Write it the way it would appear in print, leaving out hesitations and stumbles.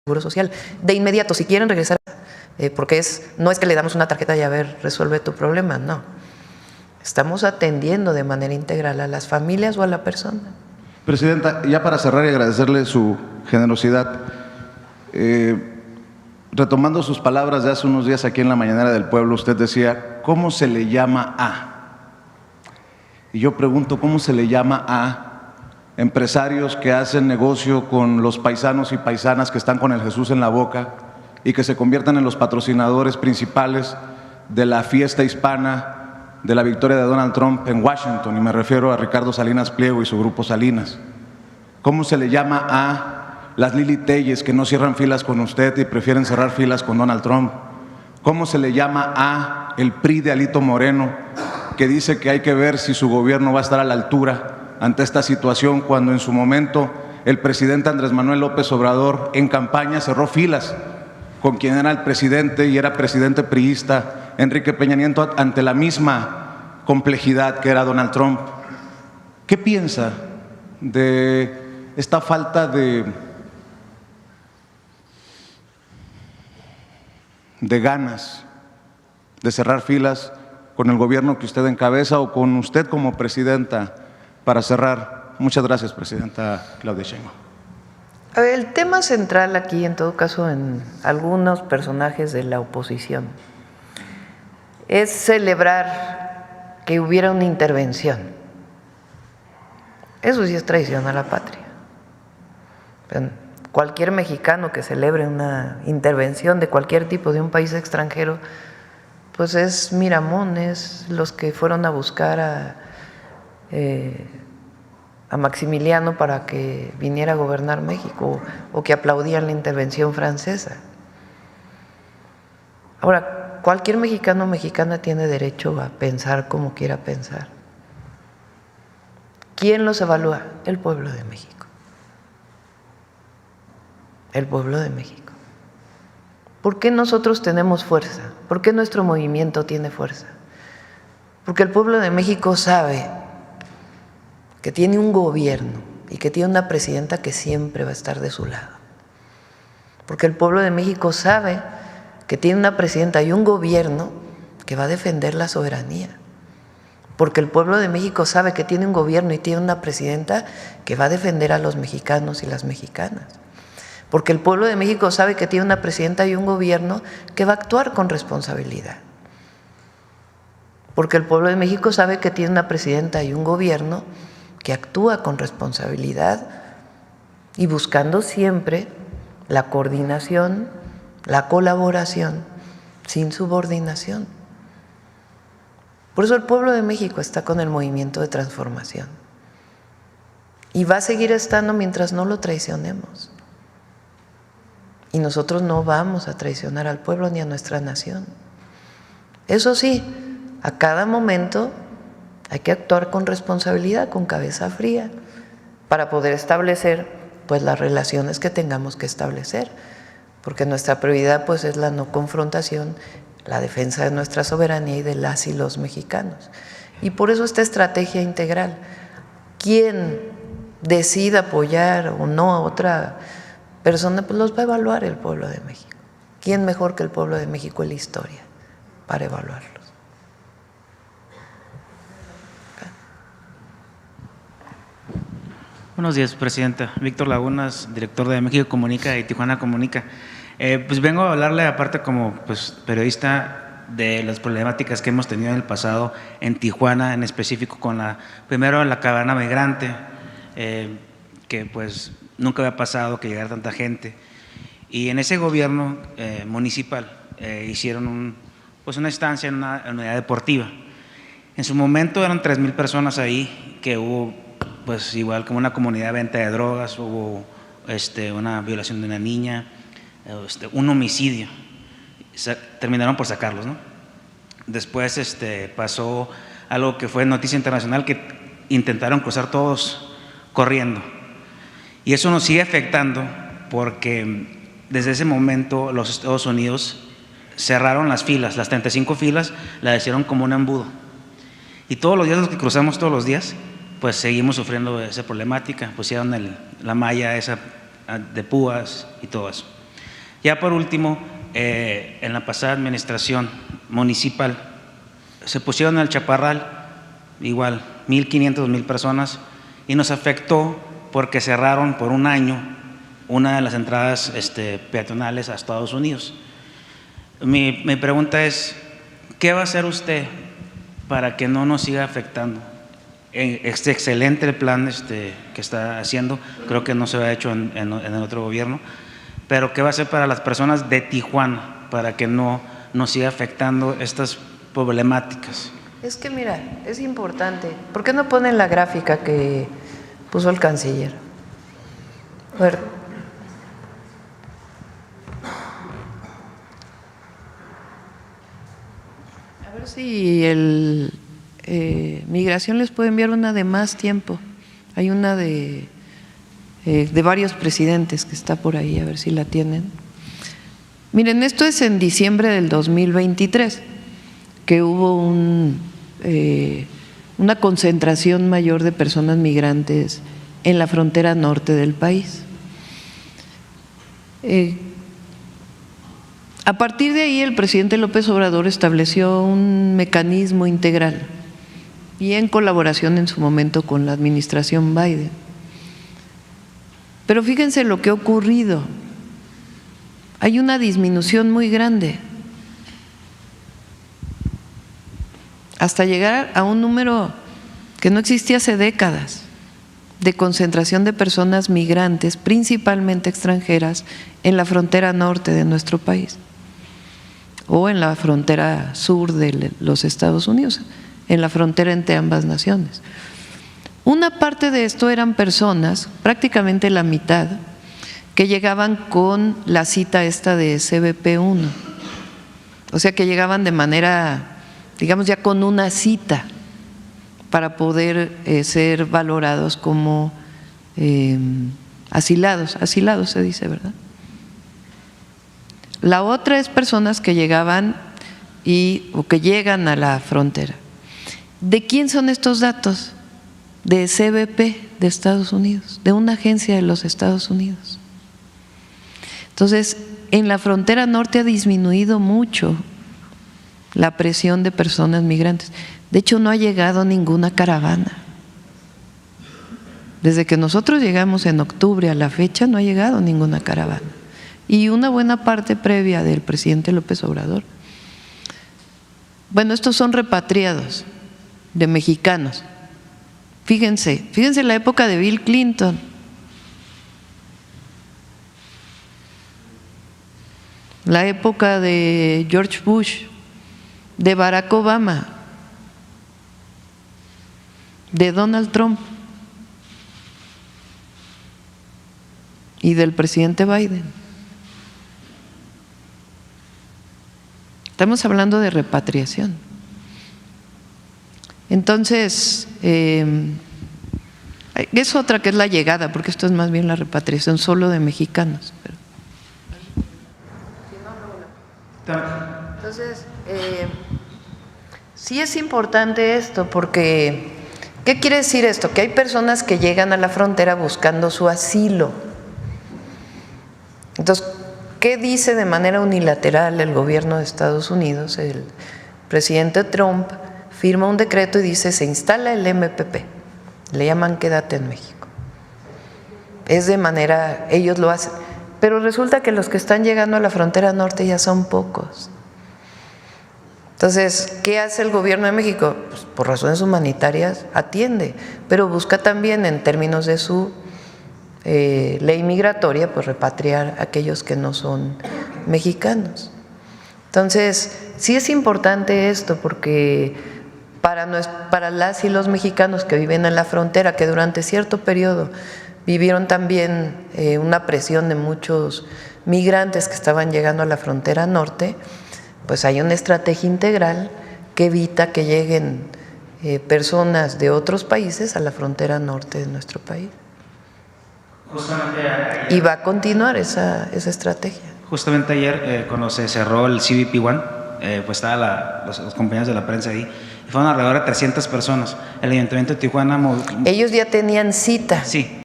Seguro Social. De inmediato, si quieren regresar, porque no es que le damos una tarjeta y a ver, resuelve tu problema, no. Estamos atendiendo de manera integral a las familias o a la persona. Presidenta, ya para cerrar y agradecerle su generosidad, retomando sus palabras de hace unos días aquí en la Mañanera del Pueblo, usted decía, ¿cómo se le llama a? Y yo pregunto, ¿cómo se le llama a empresarios que hacen negocio con los paisanos y paisanas que están con el Jesús en la boca y que se conviertan en los patrocinadores principales de la fiesta hispana de la victoria de Donald Trump en Washington? Y me refiero a Ricardo Salinas Pliego y su grupo Salinas. ¿Cómo se le llama a las Lili Telles que no cierran filas con usted y prefieren cerrar filas con Donald Trump? ¿Cómo se le llama a el PRI de Alito Moreno, que dice que hay que ver si su gobierno va a estar a la altura ante esta situación, cuando en su momento el presidente Andrés Manuel López Obrador en campaña cerró filas con quien era el presidente y era presidente priista, Enrique Peña Nieto, ante la misma complejidad que era Donald Trump? ¿Qué piensa de esta falta de ganas de cerrar filas con el gobierno que usted encabeza o con usted como presidenta para cerrar? Muchas gracias, presidenta Claudia Sheinbaum. A ver, el tema central aquí, en todo caso, en algunos personajes de la oposición, es celebrar que hubiera una intervención. Eso sí es traición a la patria. Cualquier mexicano que celebre una intervención de cualquier tipo de un país extranjero, pues es Miramón, es los que fueron a buscar a Maximiliano para que viniera a gobernar México, o que aplaudían la intervención francesa. Ahora, cualquier mexicano o mexicana tiene derecho a pensar como quiera pensar. ¿Quién los evalúa? El pueblo de México. El pueblo de México. ¿Por qué nosotros tenemos fuerza? ¿Por qué nuestro movimiento tiene fuerza? Porque el pueblo de México sabe que tiene un gobierno y que tiene una presidenta que siempre va a estar de su lado. Porque el pueblo de México sabe que tiene una presidenta y un gobierno que va a defender la soberanía. Porque el pueblo de México sabe que tiene un gobierno y tiene una presidenta que va a defender a los mexicanos y las mexicanas. Porque el pueblo de México sabe que tiene una presidenta y un gobierno que va a actuar con responsabilidad. Porque el pueblo de México sabe que tiene una presidenta y un gobierno que actúa con responsabilidad y buscando siempre la coordinación, la colaboración, sin subordinación. Por eso el pueblo de México está con el movimiento de transformación y va a seguir estando mientras no lo traicionemos. Y nosotros no vamos a traicionar al pueblo ni a nuestra nación. Eso sí, a cada momento hay que actuar con responsabilidad, con cabeza fría, para poder establecer pues las relaciones que tengamos que establecer, porque nuestra prioridad pues es la no confrontación, la defensa de nuestra soberanía y de las y los mexicanos. Y por eso esta estrategia integral. Quien decida apoyar o no a otra persona, pues los va a evaluar el pueblo de México. ¿Quién mejor que el pueblo de México en la historia para evaluarlos? Buenos días, presidenta. Víctor Lagunas, director de México Comunica y Tijuana Comunica. Pues vengo a hablarle, aparte como periodista, de las problemáticas que hemos tenido en el pasado en Tijuana, en específico con primero la caravana migrante, que pues nunca había pasado que llegara tanta gente. Y en ese gobierno municipal hicieron una estancia en una unidad deportiva. En su momento eran 3,000 personas ahí, que hubo pues igual como una comunidad de venta de drogas, hubo una violación de una niña, un homicidio. Terminaron por sacarlos, ¿no? Después pasó algo que fue noticia internacional, que intentaron cruzar todos corriendo. Y eso nos sigue afectando porque desde ese momento los Estados Unidos cerraron las filas, las 35 filas las hicieron como un embudo. Y todos los días, los que cruzamos todos los días, pues seguimos sufriendo esa problemática. Pusieron la malla esa de púas y todo eso. Ya por último, en la pasada administración municipal se pusieron al chaparral, igual, 1,500, 2,000 personas, y nos afectó porque cerraron por un año una de las entradas peatonales a Estados Unidos. Mi pregunta es, ¿qué va a hacer usted para que no nos siga afectando? Es excelente el plan que está haciendo, creo que no se ha hecho en el otro gobierno, pero ¿qué va a hacer para las personas de Tijuana para que no nos siga afectando estas problemáticas? Es que mira, es importante. ¿Por qué no ponen la gráfica que puso el canciller? A ver. A ver si el Migración les puede enviar una de más tiempo. Hay una de varios presidentes que está por ahí, a ver si la tienen. Miren, esto es en diciembre del 2023, que hubo una concentración mayor de personas migrantes en la frontera norte del país. A partir de ahí, el presidente López Obrador estableció un mecanismo integral y en colaboración en su momento con la administración Biden. Pero fíjense lo que ha ocurrido. Hay una disminución muy grande, hasta llegar a un número que no existía hace décadas, de concentración de personas migrantes, principalmente extranjeras, en la frontera norte de nuestro país o en la frontera sur de los Estados Unidos, en la frontera entre ambas naciones. Una parte de esto eran personas, prácticamente la mitad, que llegaban con la cita esta de CBP1, o sea que llegaban de manera, digamos, ya con una cita para poder ser valorados como asilados se dice, ¿verdad? La otra es personas que llegaban o que llegan a la frontera. ¿De quién son estos datos? De CBP de Estados Unidos, de una agencia de los Estados Unidos. Entonces, en la frontera norte ha disminuido mucho la presión de personas migrantes. De hecho, no ha llegado ninguna caravana. Desde que nosotros llegamos en octubre a la fecha, no ha llegado ninguna caravana. Y una buena parte previa del presidente López Obrador. Bueno, estos son repatriados de mexicanos. Fíjense la época de Bill Clinton. La época de George Bush, de Barack Obama, de Donald Trump y del presidente Biden. Estamos hablando de repatriación. Entonces, es otra que es la llegada, porque esto es más bien la repatriación solo de mexicanos. Entonces, sí es importante esto, porque ¿qué quiere decir esto? Que hay personas que llegan a la frontera buscando su asilo. Entonces, ¿qué dice de manera unilateral el gobierno de Estados Unidos? El presidente Trump firma un decreto y dice, se instala el MPP, le llaman Quédate en México. Es de manera, ellos lo hacen, pero resulta que los que están llegando a la frontera norte ya son pocos. Entonces, ¿qué hace el gobierno de México? Pues, por razones humanitarias atiende, pero busca también en términos de su ley migratoria, pues repatriar a aquellos que no son mexicanos. Entonces, sí es importante esto, porque para las y los mexicanos que viven en la frontera, que durante cierto periodo vivieron también una presión de muchos migrantes que estaban llegando a la frontera norte, pues hay una estrategia integral que evita que lleguen personas de otros países a la frontera norte de nuestro país. Y va a continuar esa estrategia. Justamente ayer, cuando se cerró el CBP-1, pues estaban los compañeros de la prensa ahí, y fueron alrededor de 300 personas. El Ayuntamiento de Tijuana… Ellos ya tenían cita. Sí.